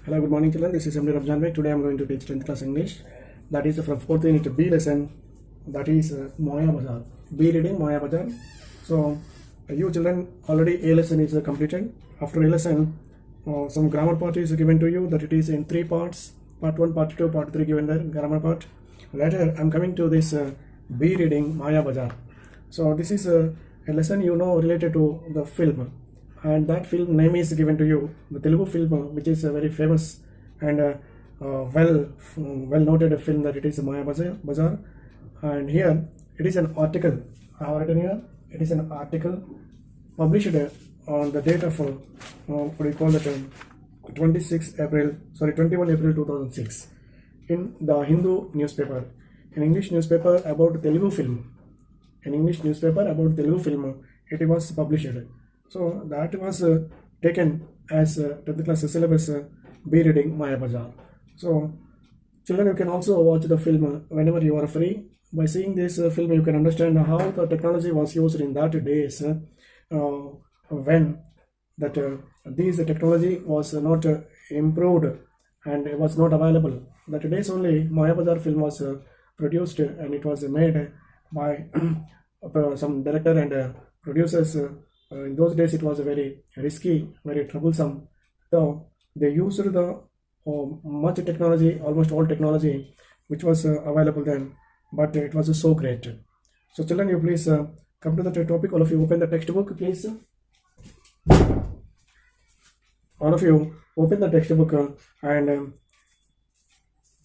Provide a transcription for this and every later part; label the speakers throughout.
Speaker 1: Hello, good morning children. This is MD Ramjan Bhai. Today I am going to teach 10th class English. That is from 4th unit B lesson. That is Maya Bazaar. B reading Maya Bazaar. So you children already A lesson is completed. After A lesson, some grammar part is given to you. That it is in 3 parts. Part 1, part 2, part 3 given there. Grammar part. Later I am coming to this B reading Maya Bazaar. So this is a lesson related to the film, and that film name is given to you, the Telugu film, which is a very famous and well noted film, that it is Maya Bazaar. And here it is an article. I have written here, it is an article published on the date of what do you call it, 21 April 2006 in the Hindu newspaper, an English newspaper about Telugu film. An English newspaper about Telugu film, it was published. So that was taken as 10th class syllabus B reading Maya Bazaar. So children, you can also watch the film whenever you are free. By seeing this film, you can understand how the technology was used in that days, when that this technology was not improved and it was not available. That days only Maya Bazaar film was produced, and it was made by some director and producers. In those days it was very risky, very troublesome. So they used the much technology, almost all technology which was available then, but it was so great. So children, you please come to the topic. All of you open the textbook, please. All of you open the textbook and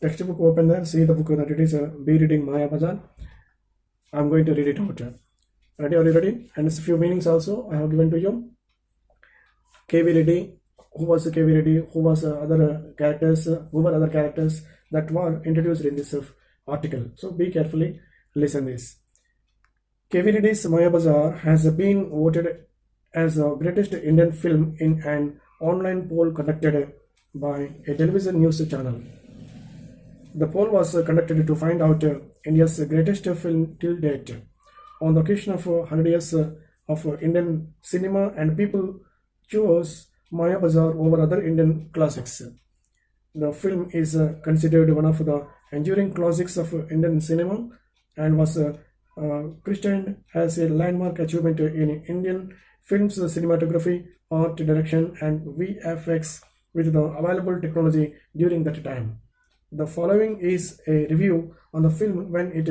Speaker 1: textbook open there. See the book, that it is B reading Maya Bazaar. I'm going to read it out. Ready? Are you ready? And a few meanings also I have given to you. KV Reddy. Who was KV Reddy? Who was other characters? Who were other characters that were introduced in this article? So be carefully listen this. KV Reddy's Maya Bazaar has been voted as the greatest Indian film in an online poll conducted by a television news channel. The poll was conducted to find out India's greatest film till date. On the occasion of 100 years of Indian cinema, and people chose Maya Bazaar over other Indian classics. The film is considered one of the enduring classics of Indian cinema, and was christened as a landmark achievement in Indian film's cinematography, art direction, and VFX with the available technology during that time. The following is a review on the film when it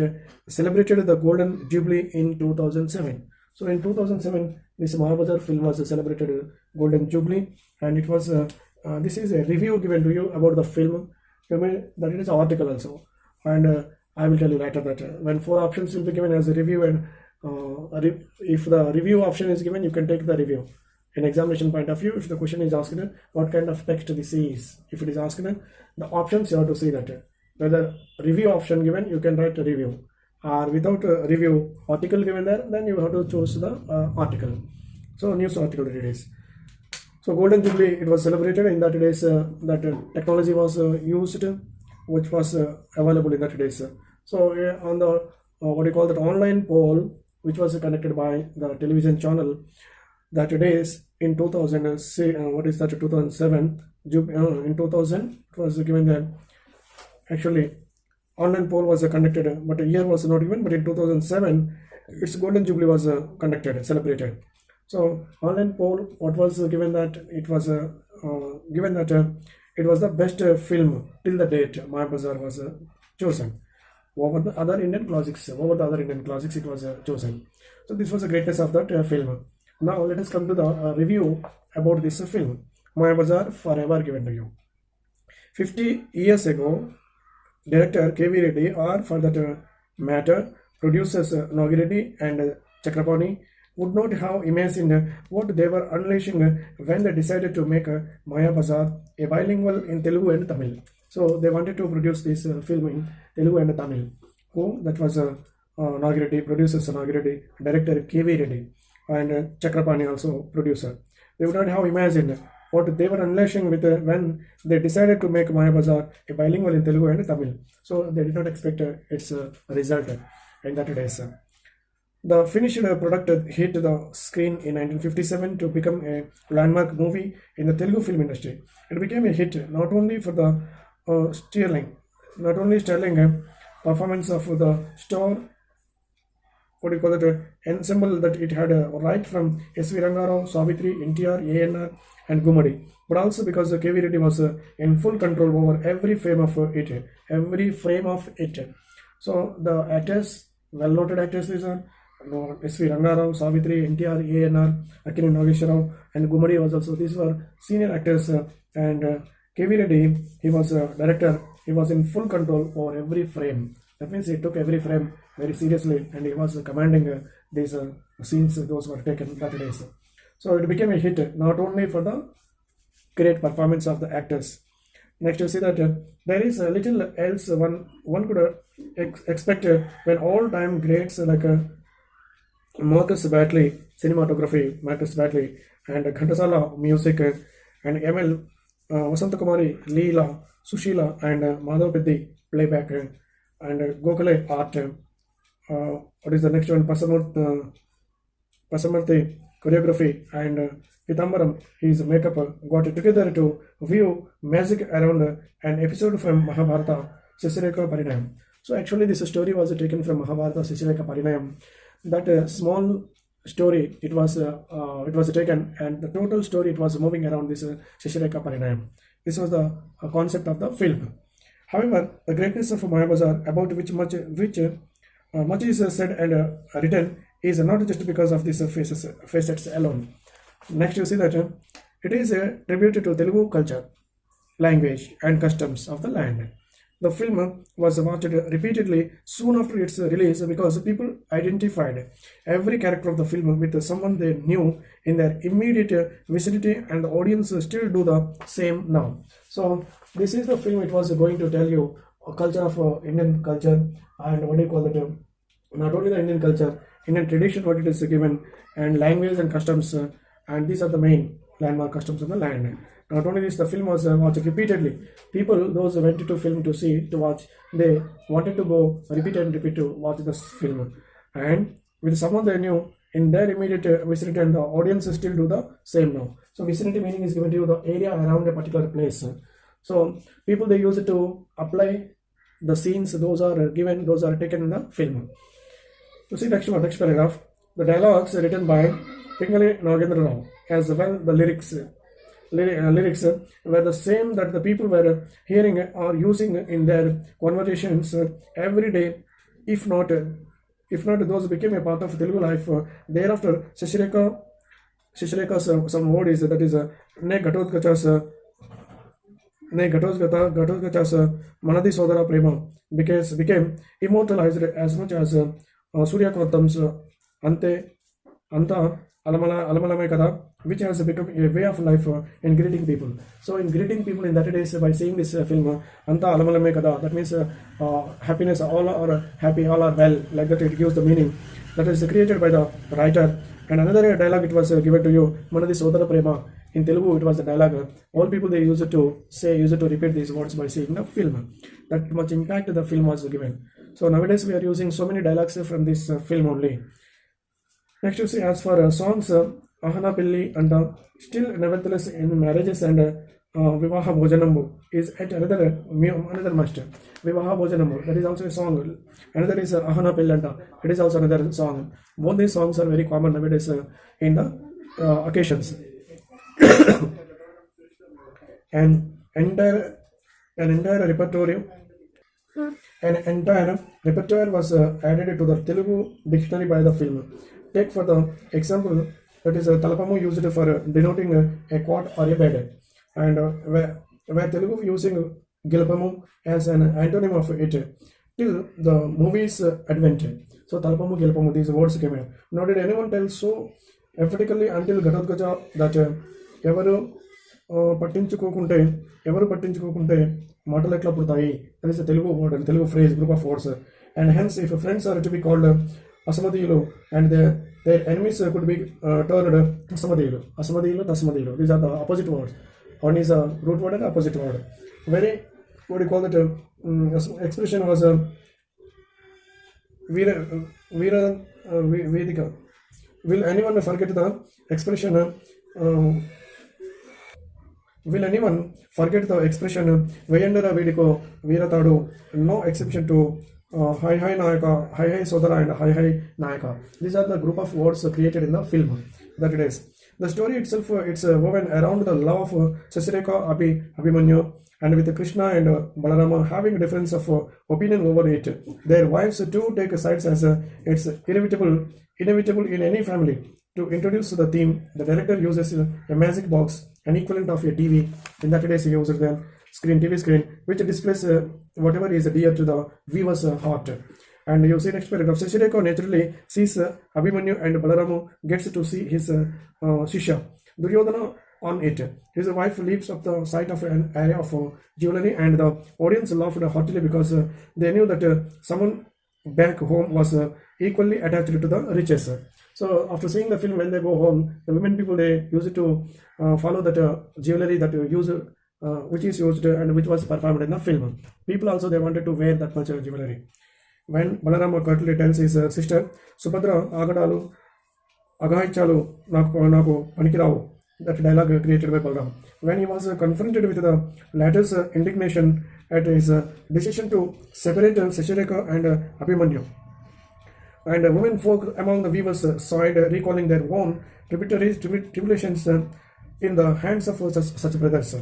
Speaker 1: celebrated the Golden Jubilee in 2007. So in 2007, this Maya Bazaar film was celebrated Golden Jubilee, and it was this is a review given to you about the film. You may that it is an article also, and I will tell you later that when 4 options will be given as a review, and if the review option is given, you can take the review. In examination point of view, if the question is asked what kind of text this is, if it is asked the options, you have to see that whether review option given, you can write a review, or without a review article given there, then you have to choose the article. So news article it is. So Golden Jubilee, it was celebrated in that days, that technology was used which was available in that days. So on the what do you call that online poll, which was conducted by the television channel, that days in 2007, in 2000 it was given that actually online poll was conducted, but a year was not given, but in 2007 its Golden Jubilee was conducted, celebrated. So online poll, what was given that it was given that it was the best film till the date. Maya Bazaar was chosen over the other Indian classics. It was chosen. So this was the greatness of that film. Now let us come to the review about this film, Maya Bazaar Forever, given to you. 50 years ago, director KV Reddy, or for that matter, producers Nagireddy and Chakrapani, would not have imagined what they were unleashing when they decided to make Maya Bazaar a bilingual in Telugu and Tamil. So they wanted to produce this film in Telugu and Tamil. Who? That was Nagireddy, producers Nagireddy, director KV Reddy, and Chakrapani also producer. They would not have imagined what they were unleashing with when they decided to make Maya Bazaar a bilingual in Telugu and Tamil. So they did not expect its result in that days. The finished product hit the screen in 1957 to become a landmark movie in the Telugu film industry. It became a hit not only for the sterling performance of the star, what do you call it, ensemble that it had right from S.V. Rangarao, Savitri, NTR, ANR, and Gumadi, but also because K.V. Reddy was in full control over every frame of it. So the actors, well-noted actors, these are S.V. Rangarao, Savitri, NTR, ANR, Akini Nagesharao, and Gumadi was also. These were senior actors, and K.V. Reddy, he was a director. He was in full control over every frame. That means he took every frame very seriously, and he was commanding these scenes. Those were taken that days. So it became a hit not only for the great performance of the actors. Next, you see that there is a little else one could expect when all-time greats like Marcus Batley, cinematography, Marcus Batley, and Ghantasala music, and ML Vasantakumari, Leela, Sushila, and Madhav Peddi, playback, and Gokhale art. What is the next one? Pasamurthy, choreography, and Pitambaram, his makeup, got together to view magic around an episode from Mahabharata, Sisireka Parinayam. So actually this story was taken from Mahabharata, Sisireka Parinayam. That small story, it was taken, and the total story, it was moving around this Sisireka Parinayam. This was the concept of the film. However, the greatness of Mayabazar, about which much is said and written, is not just because of these facets alone. Next, you see that it is a tribute to Telugu culture, language, and customs of the land. The film was watched repeatedly soon after its release because people identified every character of the film with someone they knew in their immediate vicinity, and the audience still do the same now. So this is the film. It was going to tell you a culture of Indian culture, and what do you call it? Not only the Indian culture, Indian tradition, what it is given, and language and customs, and these are the main landmark customs of the land. Not only this, the film was watched repeatedly. People, those who went to film to watch, they wanted to go repeat and repeat to watch this film. And with someone they knew in their immediate vicinity, and the audience still do the same now. So vicinity meaning is given to you the area around a particular place. So people, they use it to apply the scenes, those are given, those are taken in the film. You see next paragraph. The dialogues written by Pingali Nagendra Rao, as well the lyrics were the same that the people were hearing or using in their conversations every day. If not those became a part of Telugu life. Thereafter, Shishireka's some word is that is Ne Gatotkacha's Manadi Sodara Prema became immortalized as much as Surya Kottam's Anta Alamalame Kada, which has become a way of life in greeting people. So in greeting people in that days, by seeing this film, Anta Alamalame Kada, that means happiness, all are happy, all are well, like that it gives the meaning. That is created by the writer. And another dialogue, it was given to you, Manadi Sodara Prema. In Telugu, it was the dialogue. All people, they use it to repeat these words by seeing the film. That much impact the film was given. So nowadays we are using so many dialogues from this film only. Next, you see, as for songs, Ahana Pilli and still nevertheless in marriages and Vivaha Bhojanambu is at another must. Vivaha Bhojanambu, that is also a song. Another is Ahana Pillanta, it is also another song. Both these songs are very common nowadays in the occasions. An entire repertoire was added to the Telugu dictionary by the film. Take for the example, that is Talapamu used for denoting a cot or a bed, and where Telugu using Gilapamu as an antonym of it till the movie's advent. So Talapamu, Gilapamu, these words came in. Nor did anyone tell so emphatically until Gatotkacha that ఎవరు పట్టించుకోకుంటే మాటలు ఎట్లా పుడతాయి. that is a Telugu word and Telugu phrase, group of words, and hence if friends are to be called Asamadiyulu and their enemies could be turned Tasamadiyulu, Tasamadiyulu. These are the opposite words. One is a root word and opposite word. Very, what do you call that expression was Vedika. Will anyone forget the expression? Will anyone forget the expression Vayandara Vediko Viratadu? No exception to Hi Hi Nayaka, Hi Hi Sodara, and Hi Hi Nayaka. These are the group of words created in the film that it is. The story itself it's woven around the love of Sasireka Abhimanyu, and with Krishna and Balarama having a difference of opinion over it. Their wives too take sides as it's inevitable in any family. To introduce the theme, the director uses a magic box, an equivalent of a TV. In that case, he uses the TV screen, which displays whatever is dear to the viewer's heart. And you see next paragraph. Sashireko naturally sees Abhimanyu, and Balaramu gets to see his Shisha Duryodhana on it. His wife leaps up the sight of an array of jewelry, and the audience laughed heartily because they knew that someone back home was equally attached to the riches. So after seeing the film, when they go home, the women people they used to follow that jewelry that which is used and which was performed in the film. People also they wanted to wear that much jewelry. When Balarama curtly tells his sister Subhadra Agadalu Agaichalu Naku Panikirao, that dialogue created by Balaram. When he was confronted with the latter's indignation at his decision to separate Sashireka and Abhimanyu. And women folk among the weavers sighed, recalling their own tribulations in the hands of such brothers.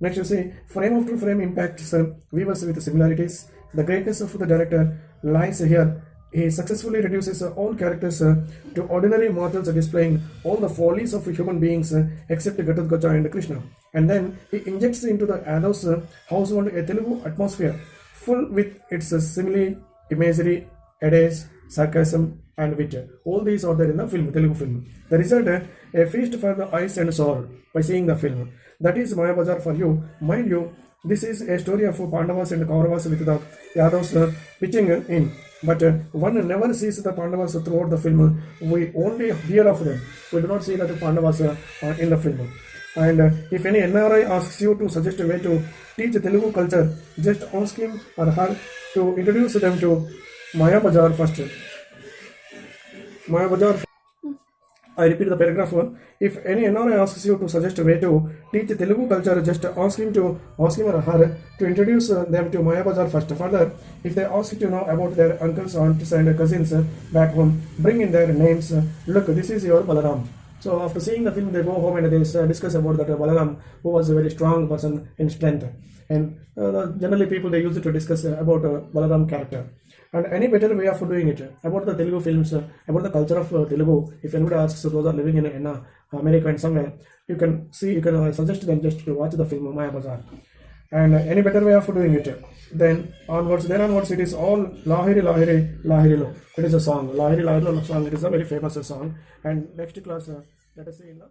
Speaker 1: Next, you see, frame after frame impacts weavers with similarities. The greatness of the director lies here. He successfully reduces all characters to ordinary mortals, displaying all the follies of human beings except Gatotkacha and Krishna. And then he injects into the Adav's household a Telugu atmosphere full with its simile, imagery, adage, sarcasm, and wit. All these are there in the film, Telugu film. The result, a feast for the eyes and soul by seeing the film. That is Mayabazar for you. Mind you, this is a story of Pandavas and Kauravas with the Yadavs pitching in. But one never sees the Pandavas throughout the film. We only hear of them. We do not see that Pandavas are in the film. And if any NRI asks you to suggest a way to teach Telugu culture, just ask him or her to introduce them to Mayabazar first. Mayabazar. I repeat the paragraph. If any NRI asks you to suggest a way to teach Telugu culture, just ask him or her to introduce them to Mayabazar first. Further, if they ask you to know about their uncles, aunts, and cousins back home, bring in their names. Look, this is your Balaram. So after seeing the film, they go home and they discuss about that Balaram, who was a very strong person in strength. And generally people they use it to discuss about Balaram character. And any better way of doing it about the Telugu films, about the culture of Telugu. If anybody asks those are living in America and somewhere, you can suggest them just to watch the film Mayabazar. And any better way of doing it. Then onwards it is all Lahiri Lahiri Lahiri Lo. It is a song. Lahiri Lahiri Lo song. It is a very famous song. And next class, let us see in the